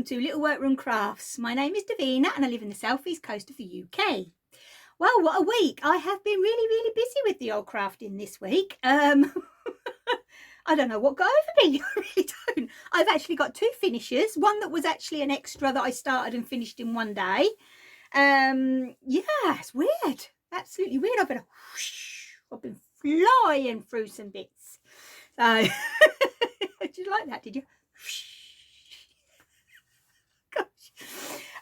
to Little Workroom Crafts. My name is Davina and I live in the southeast coast of the UK. Well, what a week. I have been really busy with the old crafting this week. I don't know what got over me. I really don't. I've actually got two finishes. One that was actually an extra that I started and finished in one day. Yeah, it's weird. Absolutely weird. I've been flying through some bits. So, did you like that? Did you? Gosh.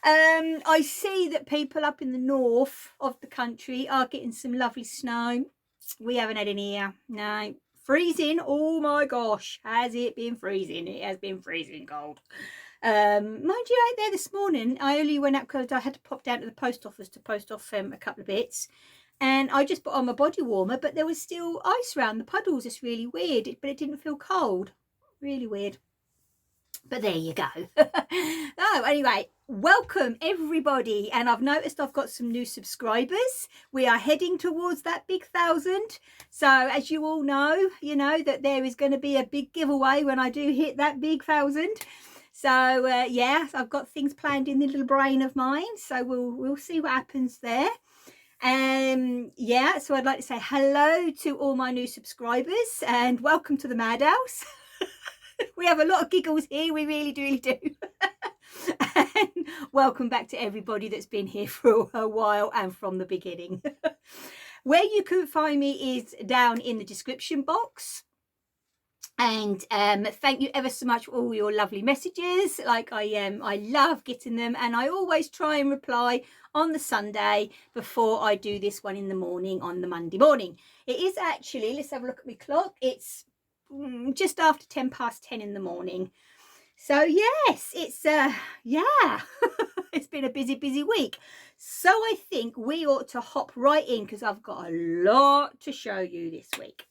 I see that people up in the north of the country are getting some lovely snow. We haven't had any here. No. Freezing. Oh my gosh. Has it been freezing? It has been freezing cold. Mind you, out there this morning, I only went out because I had to pop down to the post office to post off a couple of bits. And I just put on my body warmer, but there was still ice around the puddles. It's really weird, but it didn't feel cold. Really weird. But there you go. Oh, anyway, welcome everybody. And I've noticed I've got some new subscribers. We are heading towards that big 1,000. So as you all know, you know that there is going to be a big giveaway when I do hit that big 1,000. So yeah, I've got things planned in the little brain of mine. So we'll see what happens there. Yeah, so I'd like to say hello to all my new subscribers and welcome to the madhouse. We have a lot of giggles here, we really do. And welcome back to everybody that's been here for a while and from the beginning. Where you can find me is down in the description box. And thank you ever so much for all your lovely messages. Like I love getting them, and I always try and reply on the Sunday before I do this one in the morning on the Monday morning. It is actually, let's have a look at my clock, it's just after 10:10 in the morning. So yes, it's yeah. It's been a busy week. So I think we ought to hop right in because I've got a lot to show you this week.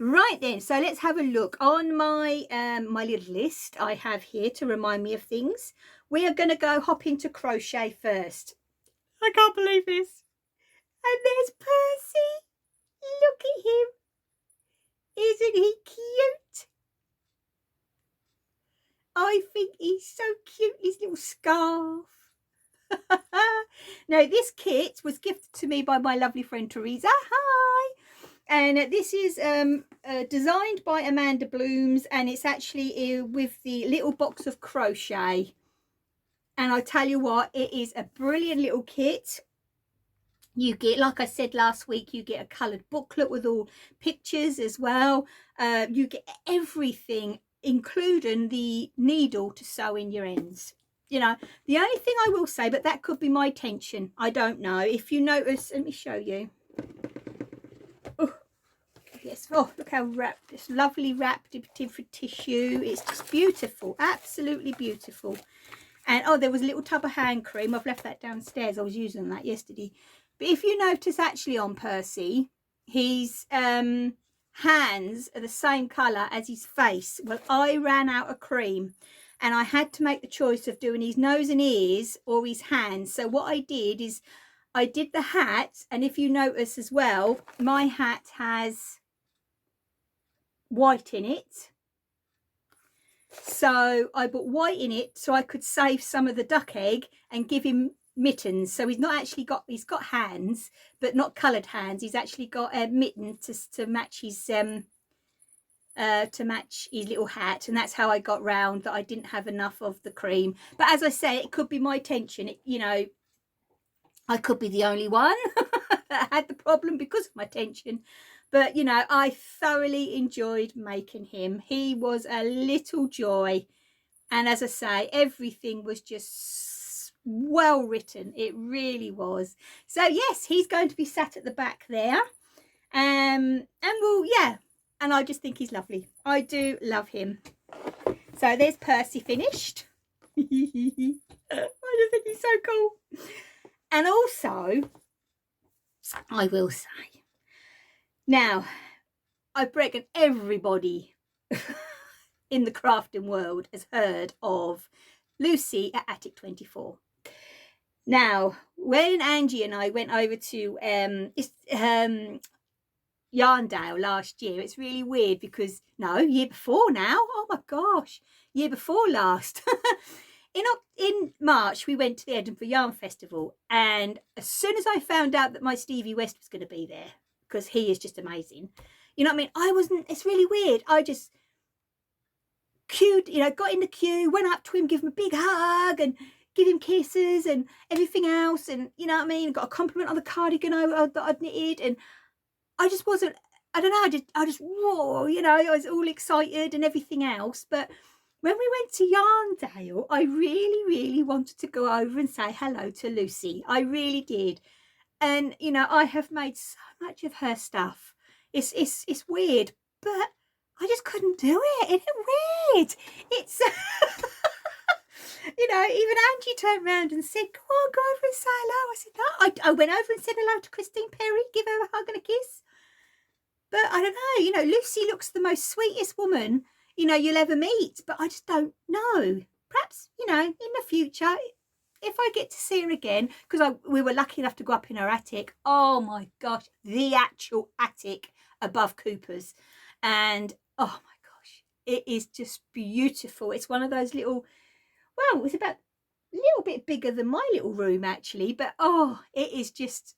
Right then, so let's have a look on my my little list I have here to remind me of things. We are going to go hop into crochet first. I can't believe this. And there's Percy. Look at him. Isn't he cute? I think he's so cute, his little scarf. Now, this kit was gifted to me by my lovely friend Teresa. Hi! And this is designed by Amanda Blooms, and it's actually with the little box of crochet. And I tell you what, it is a brilliant little kit. You get, like I said last week, you get a coloured booklet with all pictures as well. You get everything, including the needle to sew in your ends. You know, the only thing I will say, but that could be my tension, I don't know. If you notice, let me show you. Oh, yes. Oh, look how wrapped, this lovely wrapped different tissue. It's just beautiful, absolutely beautiful. And oh, there was a little tub of hand cream. I've left that downstairs. I was using that yesterday. But if you notice actually on Percy, his hands are the same colour as his face. Well, I ran out of cream and I had to make the choice of doing his nose and ears or his hands. So what I did is I did the hat, and if you notice as well, my hat has white in it. So I put white in it so I could save some of the duck egg and give him mittens. So he's not actually got, he's got hands, but not coloured hands. He's actually got a mitten to match his little hat. And that's how I got round that I didn't have enough of the cream. But as I say, it could be my tension. You know, I could be the only one that had the problem because of my tension. But, you know, I thoroughly enjoyed making him. He was a little joy. And as I say, everything was just well written. It really was. So, yes, he's going to be sat at the back there. And we'll, yeah. And I just think he's lovely. I do love him. So, there's Percy finished. I just think he's so cool. And also, I will say, now, I reckon everybody in the crafting world has heard of Lucy at Attic 24. Now, when Angie and I went over to Yarndale last year, it's really weird because, no, year before now, oh my gosh, year before last, in March, we went to the Edinburgh Yarn Festival, and as soon as I found out that my Stevie West was going to be there, because he is just amazing, you know what I mean? It's really weird. I just queued, you know, got in the queue, went up to him, give him a big hug and give him kisses and everything else. And you know what I mean? Got a compliment on the cardigan that I'd knitted. And I just wasn't, I don't know, I just, whoa, you know, I was all excited and everything else. But when we went to Yarndale, I really, really wanted to go over and say hello to Lucy. I really did. And, you know, I have made so much of her stuff. It's weird, but I just couldn't do it. Isn't it weird? It's, you know, even Angie turned around and said, go on, go over and say hello. I said, no. I went over and said hello to Christine Perry, give her a hug and a kiss. But I don't know, you know, Lucy looks the most sweetest woman, you know, you'll ever meet. But I just don't know. Perhaps, you know, in the future, if I get to see her again, because we were lucky enough to go up in her attic. Oh my gosh, the actual attic above Cooper's. And oh my gosh, it is just beautiful. It's one of those little, well, it's about a little bit bigger than my little room actually, but oh, it is just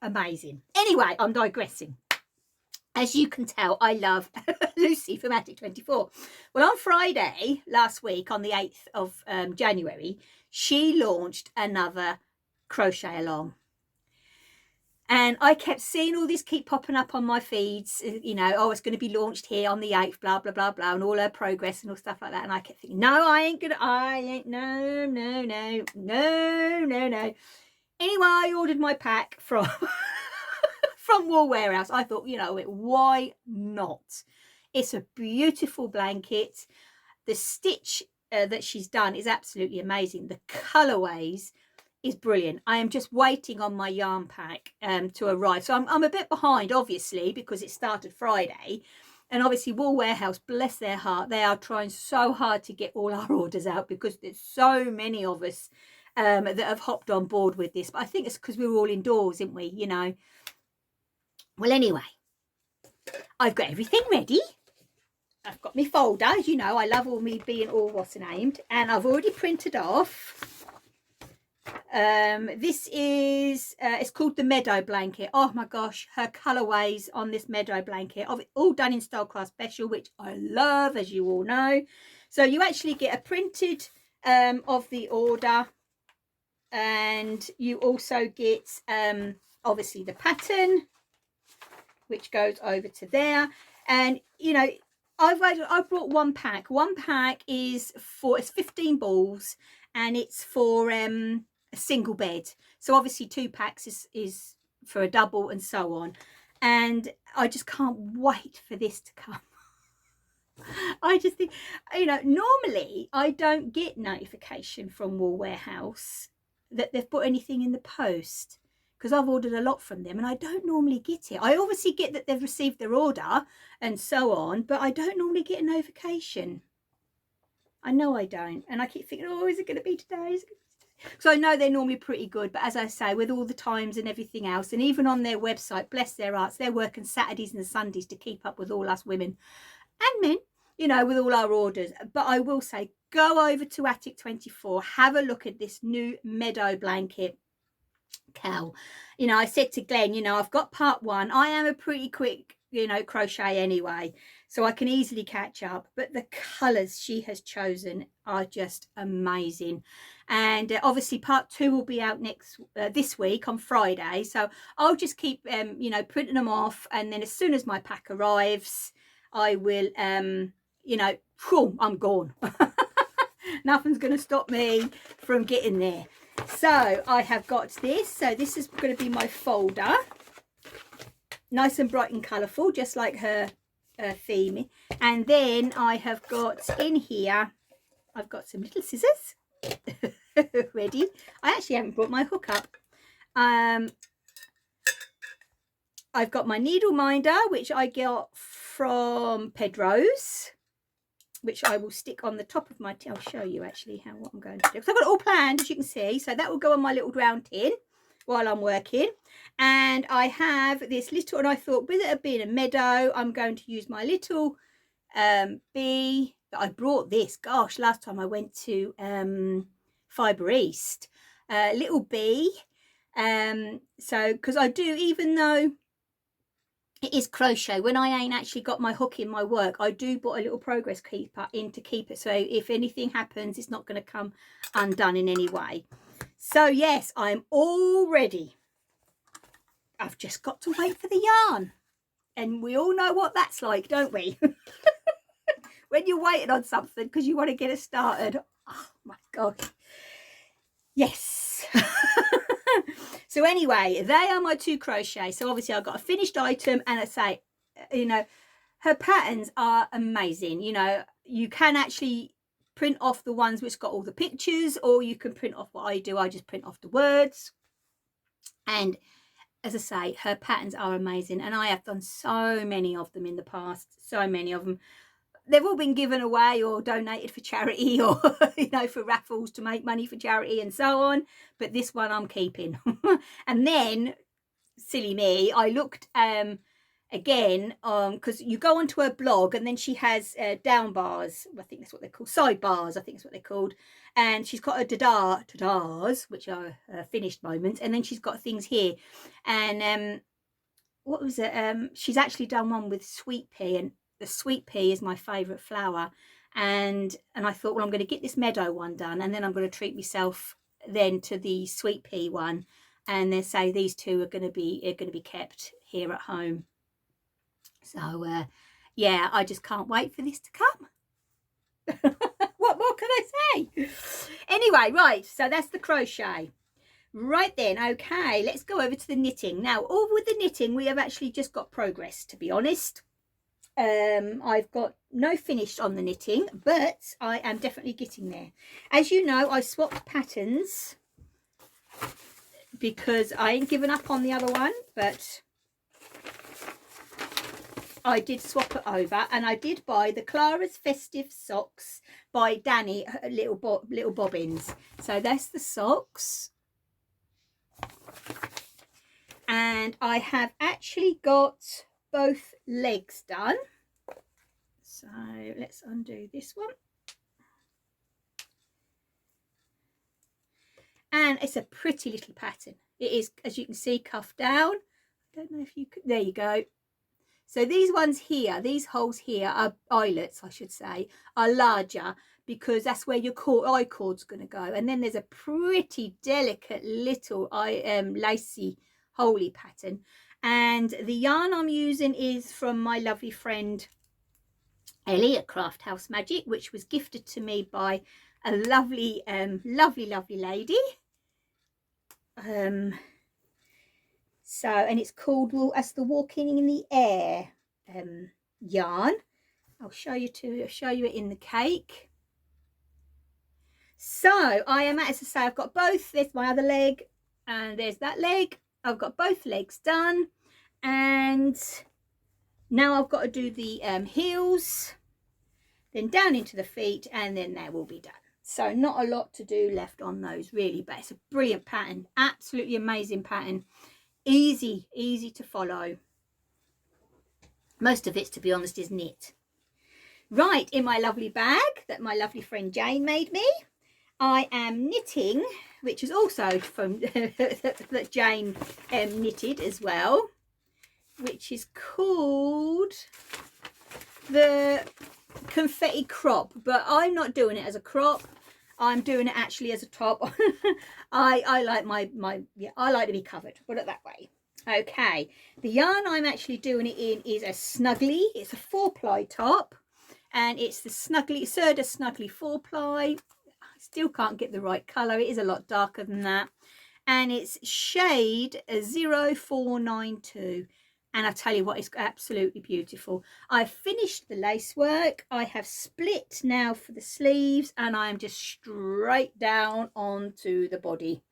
amazing. Anyway, I'm digressing. As you can tell, I love Lucy from Attic 24. Well, on Friday last week, on the 8th of January, she launched another crochet along. And I kept seeing all this keep popping up on my feeds, you know, oh, it's going to be launched here on the 8th, blah, blah, blah, blah, and all her progress and all stuff like that. And I kept thinking, no, no. Anyway, I ordered my pack from from Wool Warehouse. I thought, you know, why not? It's a beautiful blanket. The stitch that she's done is absolutely amazing. The colorways is brilliant. I am just waiting on my yarn pack to arrive. So I'm a bit behind, obviously, because it started Friday. And obviously Wool Warehouse, bless their heart, they are trying so hard to get all our orders out because there's so many of us that have hopped on board with this. But I think it's because we were all indoors, didn't we? You know. Well, anyway, I've got everything ready. I've got my folder. As you know, I love all me being all what's named. And I've already printed off. This is, it's called the Meadow blanket. Oh my gosh, her colorways on this Meadow blanket. All done in Stylecraft Special, which I love, as you all know. So you actually get a printed of the order. And you also get, obviously, the pattern, which goes over to there. And you know, I've brought one pack. One pack is for, it's 15 balls, and it's for a single bed. So obviously 2 packs is for a double, and so on. And I just can't wait for this to come. I just think, you know, normally I don't get notification from Wool Warehouse that they've put anything in the post, because I've ordered a lot from them and I don't normally get it. I obviously get that they've received their order and so on, but I don't normally get a notification. I know I don't. And I keep thinking, oh, is it going to be today? So I know they're normally pretty good, but as I say, with all the times and everything else, and even on their website, bless their hearts, they're working Saturdays and Sundays to keep up with all us women and men, you know, with all our orders. But I will say, go over to Attic 24, have a look at this new Meadow blanket. Cal, you know, I said to Glenn, you know, I've got part 1. I am a pretty quick, you know, crochet anyway, so I can easily catch up. But the colors she has chosen are just amazing. And obviously part 2 will be out this week on Friday. So I'll just keep, you know, printing them off. And then as soon as my pack arrives, I will, you know, whew, I'm gone. Nothing's going to stop me from getting there. So I have got this. So this is going to be my folder. Nice and bright and colourful, just like her theme. And then I have got in here, I've got some little scissors ready. I actually haven't brought my hook up. I've got my needle minder, which I got from Pedro's, which I will stick on the top of my tin. I'll show you actually what I'm going to do, because I've got it all planned, as you can see. So that will go on my little round tin while I'm working. And I have this little, and I thought with it being a meadow, I'm going to use my little bee that I brought this. Gosh, last time I went to Fibre East, little bee. So because I do, even though it is crochet, when I ain't actually got my hook in my work, I do put a little progress keeper in to keep it, so if anything happens, it's not going to come undone in any way. So yes, I'm all ready. I've just got to wait for the yarn, and we all know what that's like, don't we? When you're waiting on something because you want to get it started. Oh my god, yes. So anyway, they are my 2 crochet. So obviously I've got a finished item, and I say, you know, her patterns are amazing. You know, you can actually print off the ones which got all the pictures, or you can print off what I do. I just print off the words. And as I say, her patterns are amazing, and I have done so many of them in the past, so many of them. They've all been given away or donated for charity, or you know, for raffles to make money for charity and so on, but this one I'm keeping. And then, silly me, I looked again because you go onto her blog, and then she has down bars, I think that's what they're called, sidebars, I think that's what they're called, and she's got her dadars, which are finished moments, and then she's got things here, and what was it, she's actually done one with sweet pea, and the sweet pea is my favorite flower, and I thought, well, I'm going to get this meadow one done, and then I'm going to treat myself then to the sweet pea one, and then say these 2 are going to be kept here at home. So yeah, I just can't wait for this to come. What more can I say? Anyway, right, so that's the crochet. Right then, okay, let's go over to the knitting. Now, all with the knitting, we have actually just got progress, to be honest. I've got no finish on the knitting, but I am definitely getting there. As you know, I swapped patterns because I ain't given up on the other one, but I did swap it over, and I did buy the Clara's Festive Socks by Danny, little bobbins. So that's the socks, and I have actually got both legs done. So let's undo this one, and it's a pretty little pattern. It is, as you can see, cuffed down. I don't know if you could, there you go. So these ones here, these holes here are eyelets, I should say, are larger, because that's where your eye cord's going to go. And then there's a pretty delicate little lacy holey pattern, and the yarn I'm using is from my lovely friend Ellie at Craft House Magic, which was gifted to me by a lovely lovely lady. So, and it's called As the Walking in the Air yarn. I'll show you it in the cake. So I am, as I say, I've got both. There's my other leg, and there's that leg. I've got both legs done, and now I've got to do the heels, then down into the feet, and then they will be done. So not a lot to do left on those really, but it's a brilliant pattern, absolutely amazing pattern, easy to follow. Most of it, to be honest, is knit. Right, in my lovely bag that my lovely friend Jane made me, I am knitting, which is also from that Jane knitted as well, which is called the Confetti Crop, but I'm not doing it as a crop. I'm doing it actually as a top. I like I like to be covered, put it that way. Okay, the yarn I'm actually doing it in is a Snuggly. It's a 4-ply top, and it's the Serta Snuggly 4-ply. I still can't get the right colour. It is a lot darker than that, and it's shade 0492. And I tell you what, it's absolutely beautiful. I've finished the lace work. I have split now for the sleeves, and I am just straight down onto the body.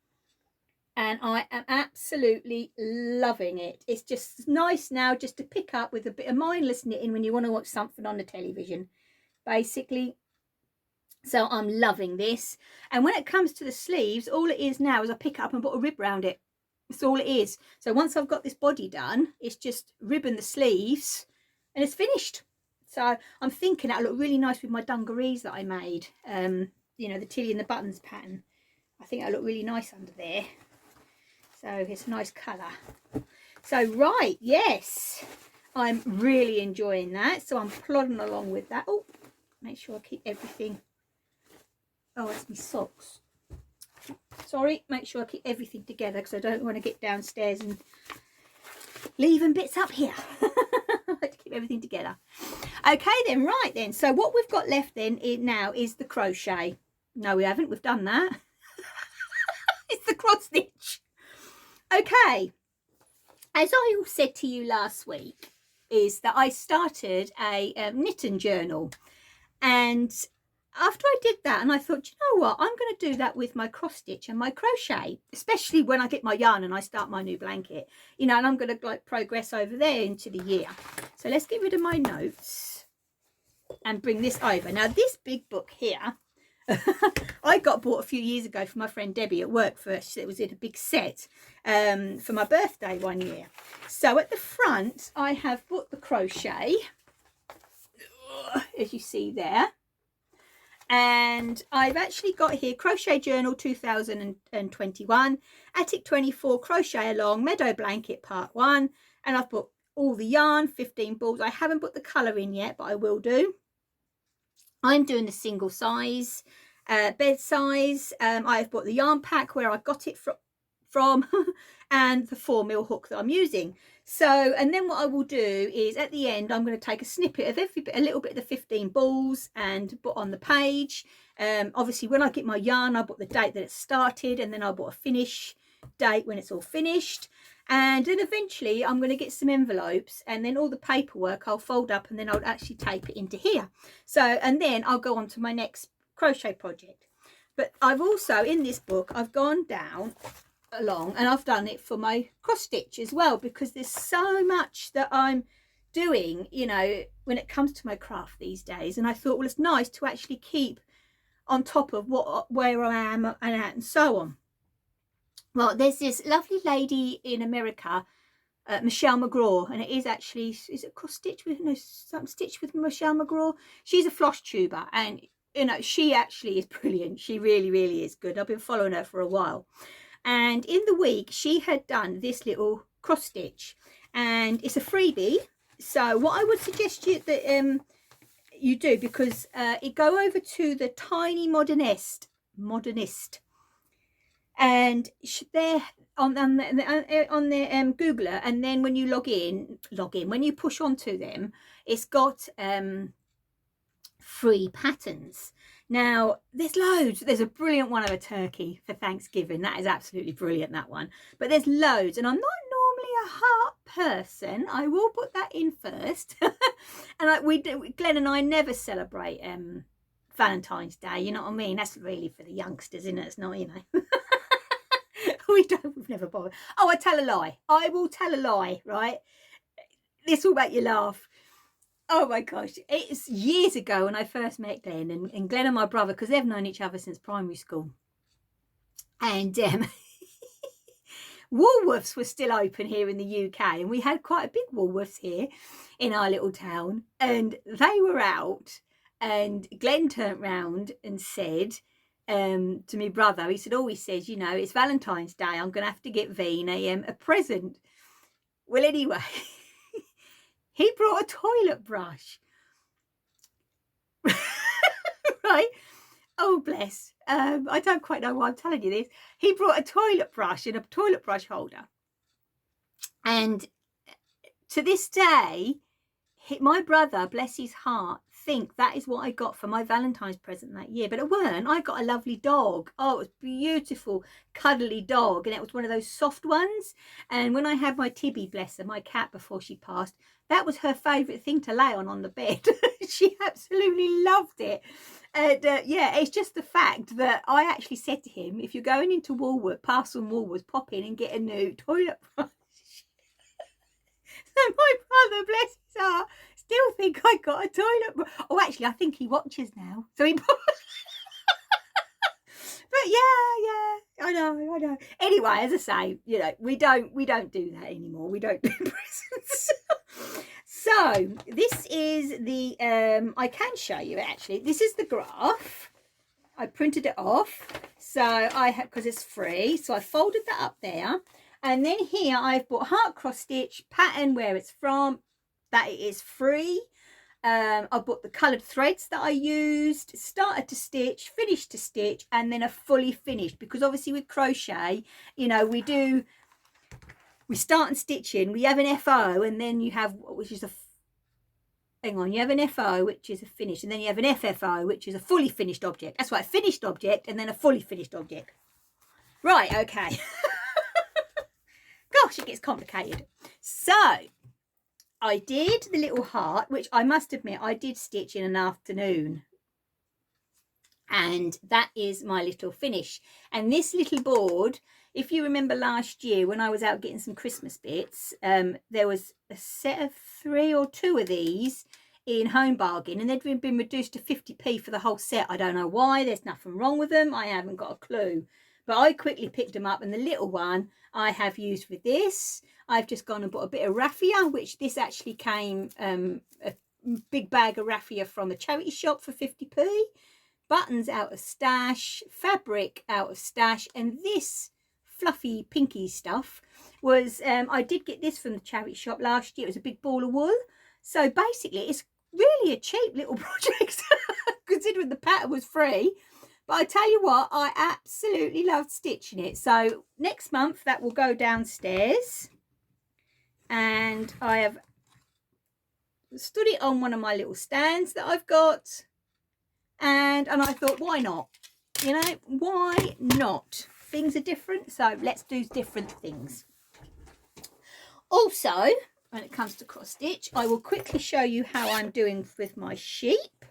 And I am absolutely loving it. It's just nice now just to pick up with a bit of mindless knitting when you want to watch something on the television, basically. So I'm loving this. And when it comes to the sleeves, all it is now is I pick it up and put a rib around it. That's all it is. So once I've got this body done, it's just ribbon the sleeves and it's finished. So I'm thinking that'll look really nice with my dungarees that I made. You know, the Tilly and the Buttons pattern. I think it'll look really nice under there. So it's a nice colour. So right, yes, I'm really enjoying that. So I'm plodding along with that. Oh, make sure I keep everything. Oh, that's my socks. Sorry, make sure I keep everything together because I don't want to get downstairs and leaving bits up here. I like to keep everything together. Okay then, right then. So what we've got left then now is the crochet. No, we haven't. We've done that. It's the cross stitch. Okay. As I said to you last week, is that I started a knitting journal. And after I did that, and I thought, you know what, I'm going to do that with my cross stitch and my crochet, especially when I get my yarn and I start my new blanket, you know, and I'm going to like progress over there into the year. So let's get rid of my notes and bring this over. Now this big book here, I got bought a few years ago from my friend Debbie at work first. It was in a big set for my birthday one year. So at the front, I have put the crochet, as you see there. And I've actually got here Crochet Journal 2021, Attic 24, Crochet Along, Meadow Blanket Part 1. And I've put all the yarn, 15 balls. I haven't put the colour in yet, but I will do. I'm doing the single size, bed size. I've bought the yarn pack where I got it from and the 4mm hook that I'm using. So, and then what I will do is at the end, I'm going to take a snippet of a little bit of the 15 balls and put on the page. Obviously, when I get my yarn, I put the date that it started, and then I'll put a finish date when it's all finished. And then eventually I'm going to get some envelopes, and then all the paperwork I'll fold up, and then I'll actually tape it into here. So, and then I'll go on to my next crochet project. But I've also, in this book, I've gone down along and I've done it for my cross stitch as well, because there's so much that I'm doing, you know, when it comes to my craft these days. And I thought, well, it's nice to actually keep on top of where I am and so on. Well, there's this lovely lady in America, Michelle McGraw, and it is actually, is it cross stitch with, no, something stitch with Michelle McGraw. She's a floss tuber, and you know, she actually is brilliant. She really, really is good. I've been following her for a while. And in the week, she had done this little cross stitch, and it's a freebie. So what I would suggest you that you do, because it go over to the tiny modinest, and they're on their Googler, and then when you log in, when you push onto them, it's got free patterns. Now there's loads. There's a brilliant one of a turkey for Thanksgiving. That is absolutely brilliant, that one. But there's loads, and I'm not normally a heart person. I will put that in first. And Glenn and I never celebrate Valentine's Day, you know what I mean? That's really for the youngsters, isn't it? It's not, you know. We've never bothered. Oh, I tell a lie. I will tell a lie, right? This will make you laugh. Oh my gosh, it's years ago when I first met Glenn, and Glenn and my brother, because they've known each other since primary school. And Woolworths were still open here in the UK, and we had quite a big Woolworths here in our little town, and they were out, and Glenn turned round and said to my brother, he says, you know, it's Valentine's Day, I'm going to have to get Veen a present. Well, anyway, he brought a toilet brush. Right? Oh, bless. I don't quite know why I'm telling you this. He brought a toilet brush and a toilet brush holder. And to this day, my brother, bless his heart, think that is what I got for my Valentine's present that year. But it weren't. I got a lovely dog. Oh, it was beautiful, cuddly dog. And it was one of those soft ones. And when I had my Tibby, bless her, my cat, before she passed, that was her favourite thing to lay on the bed. She absolutely loved it. And yeah, it's just the fact that I actually said to him, if you're going into Woolworths, pop in and get a new toilet brush. So my brother, bless his heart, still think I got a toilet brush. Oh, actually, I think he watches now. So he But yeah, I know. Anyway, as I say, you know, we don't do that anymore. We don't do presents. So this is the I can show you actually. This is the graph. I printed it off, so I have, because it's free, so I folded that up there. And then here I've bought heart cross stitch pattern, where it's from, that it is free. I bought the coloured threads that I used, started to stitch, finished to stitch, and then a fully finished, because obviously with crochet, you know, we start and stitch in, we have an FO, and then you have, which is a, hang on, you have an FO, which is a finish, and then you have an FFO, which is a fully finished object. That's right, a finished object and then a fully finished object. Right, okay. Gosh, it gets complicated. So I did the little heart, which I must admit I did stitch in an afternoon, and that is my little finish. And this little board, if you remember last year when I was out getting some Christmas bits, there was a set of 3 or 2 of these in Home Bargain, and they'd been reduced to 50p for the whole set. I don't know why, there's nothing wrong with them, I haven't got a clue, but I quickly picked them up. And the little one I have used with this. I've just gone and bought a bit of raffia, which this actually came, a big bag of raffia from a charity shop for 50p. Buttons out of stash, fabric out of stash, and this fluffy pinky stuff was, I did get this from the charity shop last year. It was a big ball of wool. So basically it's really a cheap little project considering the pattern was free. But I tell you what, I absolutely loved stitching it. So next month that will go downstairs, and I have stood it on one of my little stands that I've got, and I thought, why not? You know, why not? Things are different, so let's do different things. Also, when it comes to cross stitch, I will quickly show you how I'm doing with my sheep.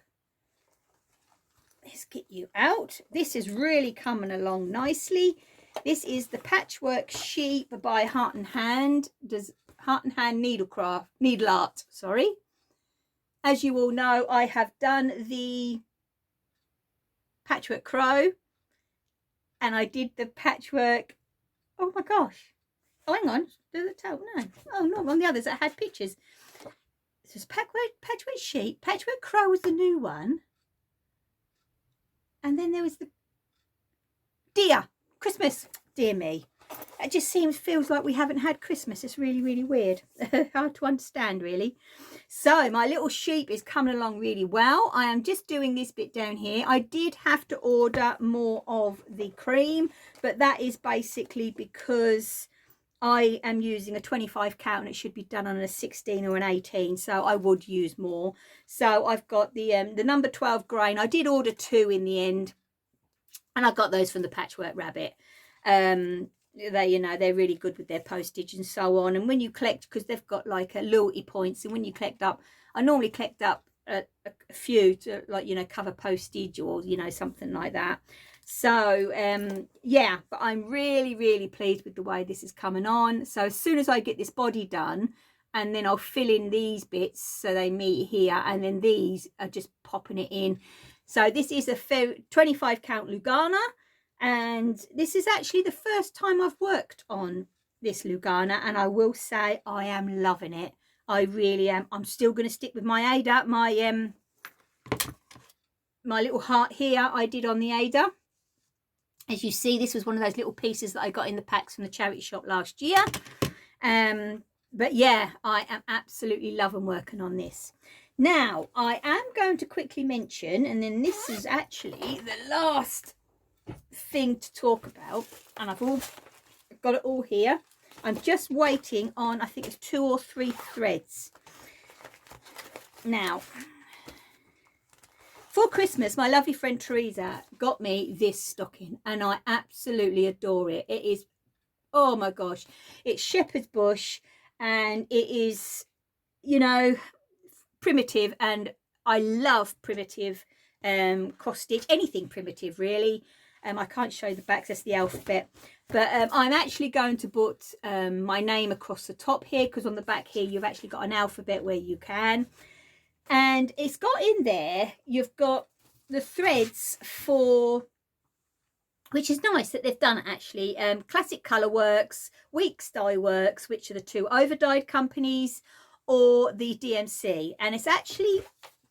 Let's get you out. This is really coming along nicely. This is the Patchwork sheep by Heart and Hand. Does Heart and Hand Needleart, sorry. As you all know, I have done the Patchwork crow, and I did the patchwork, oh my gosh, oh hang on, does it tell? No, oh not on the others that had pictures. This is patchwork sheep. Patchwork crow was the new one, and then there was the deer Christmas. Dear me, it just feels like we haven't had Christmas. It's really weird. Hard to understand, really. So my little sheep is coming along really well. I am just doing this bit down here. I did have to order more of the cream, but that is basically because I am using a 25 count and it should be done on a 16 or an 18, so I would use more. So I've got the number 12 grain. I did order 2 in the end, and I got those from the Patchwork Rabbit. They, you know, they're really good with their postage and so on. And when you collect, because they've got like a loyalty points, and when you collect up, I normally collect up a few to, like, you know, cover postage or, you know, something like that. So yeah, but I'm really pleased with the way this is coming on. So as soon as I get this body done, and then I'll fill in these bits so they meet here, and then these are just popping it in. So this is a 25 count Lugana, and this is actually the first time I've worked on this Lugana, and I will say I am loving it. I really am. I'm still going to stick with my Ada, my little heart here I did on the Ada. As you see, this was one of those little pieces that I got in the packs from the charity shop last year. But yeah, I am absolutely loving working on this. Now, I am going to quickly mention, and then this is actually the last thing to talk about, and I've got it all here. I'm just waiting on, I think it's 2 or 3 threads. Now, for Christmas, my lovely friend Teresa got me this stocking, and I absolutely adore it. It is, oh my gosh, it's shepherd's bush, and it is, you know, primitive, and I love primitive cross stitch, anything primitive really. I can't show you the back, that's the alphabet, but I'm actually going to put my name across the top here, because on the back here you've actually got an alphabet where you can, and it's got in there, you've got the threads for, which is nice that they've done actually, Classic Colour Works, Weeks Dye Works, which are the 2 overdyed companies, or the DMC, and it's actually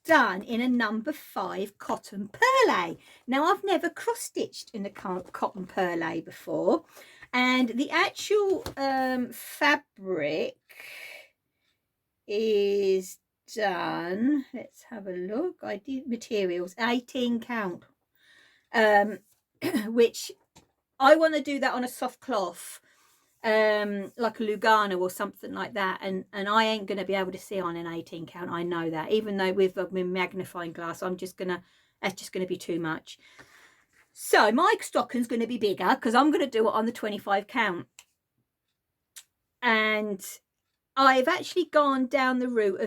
done in a number 5 cotton perle. Now I've never cross stitched in a cotton perle before, and the actual fabric is done, let's have a look, I did materials 18 count, which I want to do that on a soft cloth, like a Lugano or something like that, and I ain't going to be able to see on an 18 count. I know that, even though with my magnifying glass that's just going to be too much. So my stocking's going to be bigger because I'm going to do it on the 25 count, and I've actually gone down the route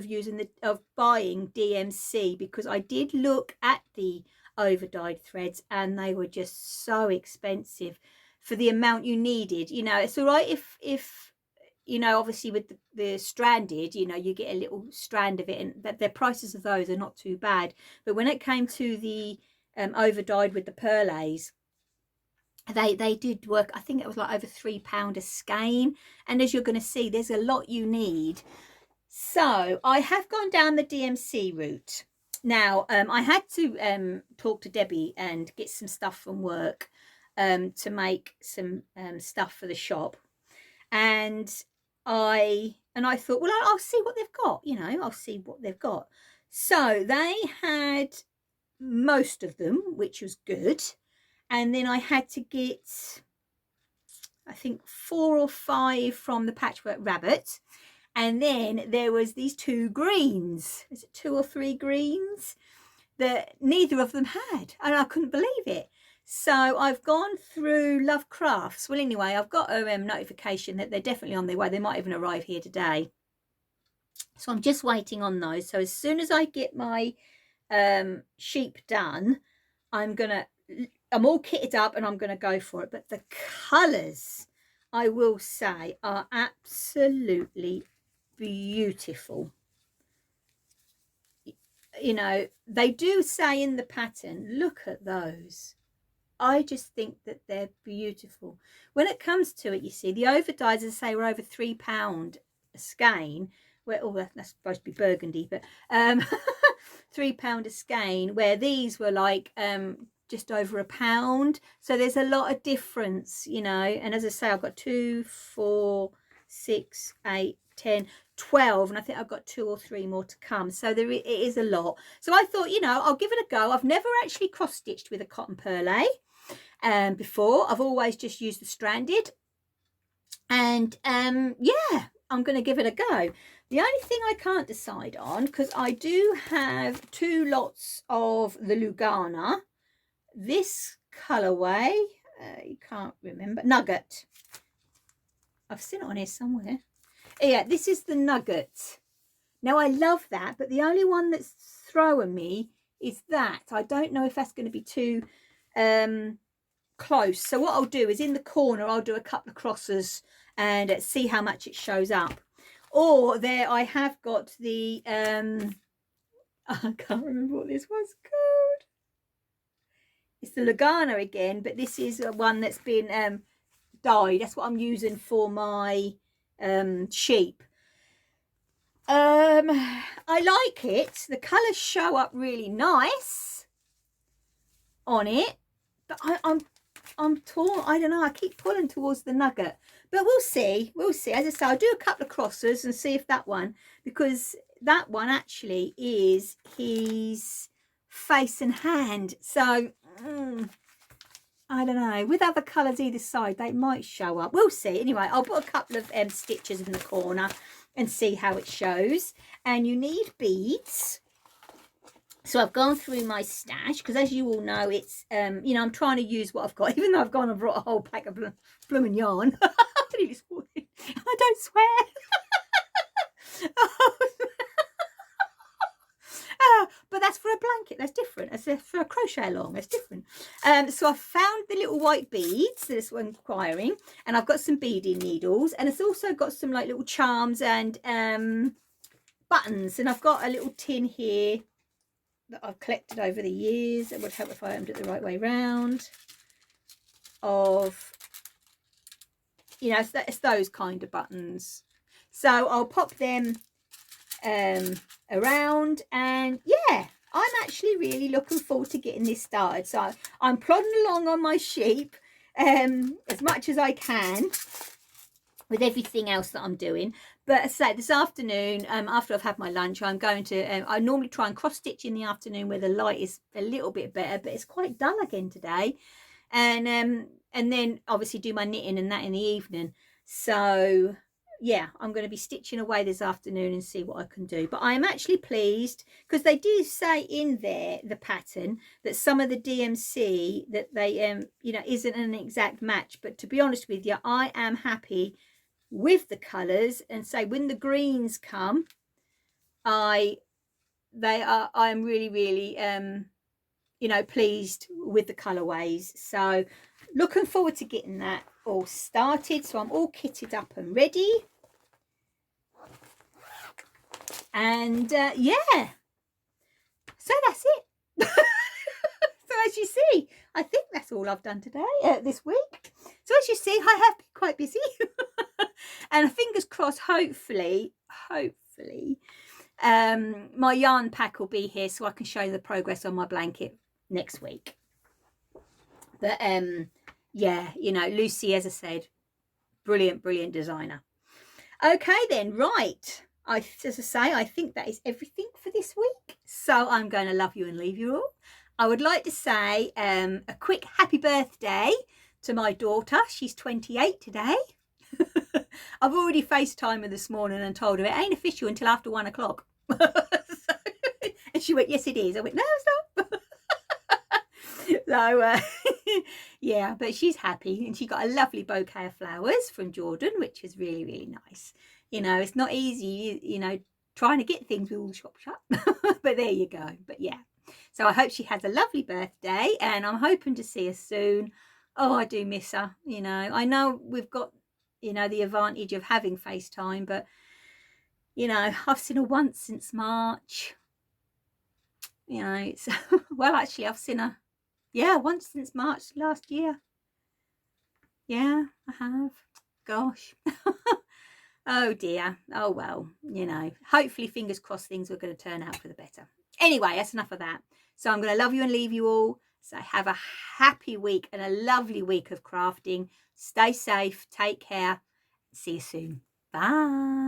of buying DMC, because I did look at the over dyed threads and they were just so expensive for the amount you needed. You know, it's all right if you know, obviously with the stranded, you know, you get a little strand of it, and that the prices of those are not too bad. But when it came to the over dyed with the perles, they did work. I think it was like over £3 a skein, and as you're going to see, there's a lot you need. So I have gone down the DMC route. Now I had to talk to Debbie and get some stuff from work to make some stuff for the shop, and I thought, well, I'll see what they've got, you know, I'll see what they've got. So they had most of them, which was good. And then I had to get, I think, 4 or 5 from the Patchwork Rabbit. And then there was these 2 greens. Is it 2 or 3 greens that neither of them had? And I couldn't believe it. So I've gone through Love Crafts. Well, anyway, I've got a notification that they're definitely on their way. They might even arrive here today. So I'm just waiting on those. So as soon as I get my sheep done, I'm all kitted up and I'm going to go for it. But the colours, I will say, are absolutely beautiful. You know, they do say in the pattern, look at those. I just think that they're beautiful. When it comes to it, you see, the over dyes, as I say, were over £3 a skein. Where, oh, that's supposed to be burgundy, but £3 a skein, where these were like just over £1. So there's a lot of difference, you know. And as I say, I've got 2, 4, 6, 8, 10, 12, and I think I've got 2 or 3 more to come. So it is a lot. So I thought, you know, I'll give it a go. I've never actually cross stitched with a cotton perle before. I've always just used the stranded, and yeah, I'm going to give it a go. The only thing I can't decide on, because I do have 2 lots of the Lugana, this colourway, you can't remember, Nugget. I've seen it on here somewhere. Yeah, this is the Nugget. Now I love that, but the only one that's throwing me is that. I don't know if that's going to be too close. So what I'll do is in the corner, I'll do a couple of crosses and see how much it shows up. Or there I have got the, I can't remember what this was called. It's the Lugana again, but this is one that's been dyed. That's what I'm using for my sheep. I like it. The colours show up really nice on it, but I'm torn. I don't know. I keep pulling towards the Nugget, but we'll see. We'll see. As I say, I'll do a couple of crosses and see if that one, because that one actually is his face and hand. So I don't know. With other colours either side, they might show up. We'll see. Anyway, I'll put a couple of stitches in the corner and see how it shows. And you need beads. So I've gone through my stash, because as you all know, it's, you know, I'm trying to use what I've got, even though I've gone and brought a whole pack of blooming yarn. I don't swear. But that's for a blanket, that's different. That's for a crochet along, that's different. So I found the little white beads that I'm requiring, and I've got some beading needles, and it's also got some like little charms and buttons, and I've got a little tin here that I've collected over the years. It would help if I opened it the right way round, of, you know, it's those kind of buttons. So I'll pop them around. And yeah, I'm actually really looking forward to getting this started. So I'm plodding along on my sheep as much as I can with everything else that I'm doing. But as I say, this afternoon, after I've had my lunch, I'm going to, I normally try and cross stitch in the afternoon where the light is a little bit better, but it's quite dull again today. And then obviously do my knitting and that in the evening. So yeah, I'm going to be stitching away this afternoon and see what I can do. But I am actually pleased because they do say in there, the pattern, that some of the DMC that they you know, isn't an exact match. But to be honest with you, I am happy with the colors, and say when the greens come, I'm really you know, pleased with the colorways. So looking forward to getting that all started. So I'm all kitted up and ready, and yeah, so that's it. So as you see, I think that's all I've done today, this week. So as you see, I have been quite busy. And fingers crossed, hopefully my yarn pack will be here so I can show you the progress on my blanket next week. But yeah, you know, Lucy, as I said, brilliant designer. Okay then, right, as I say, I think that is everything for this week. So I'm going to love you and leave you all. I would like to say a quick happy birthday to my daughter. She's 28 today. I've already FaceTimed her this morning and told her it ain't official until after 1 o'clock. And she went, yes, it is. I went, no, it's not. So, yeah, but she's happy. And she got a lovely bouquet of flowers from Jordan, which is really nice. You know, it's not easy, you know, trying to get things with all the shop shut. But there you go. But yeah. So I hope she has a lovely birthday, and I'm hoping to see her soon. Oh, I do miss her. You know, I know we've got, you know, the advantage of having FaceTime, but you know, I've seen her once since March. You know, it's well, actually I've seen her, yeah, once since March last year. Yeah, I have. Gosh. Oh dear. Oh well, you know, hopefully, fingers crossed, things are going to turn out for the better. Anyway, that's enough of that. So I'm going to love you and leave you all. So have a happy week and a lovely week of crafting. Stay safe, take care, see you soon. Bye.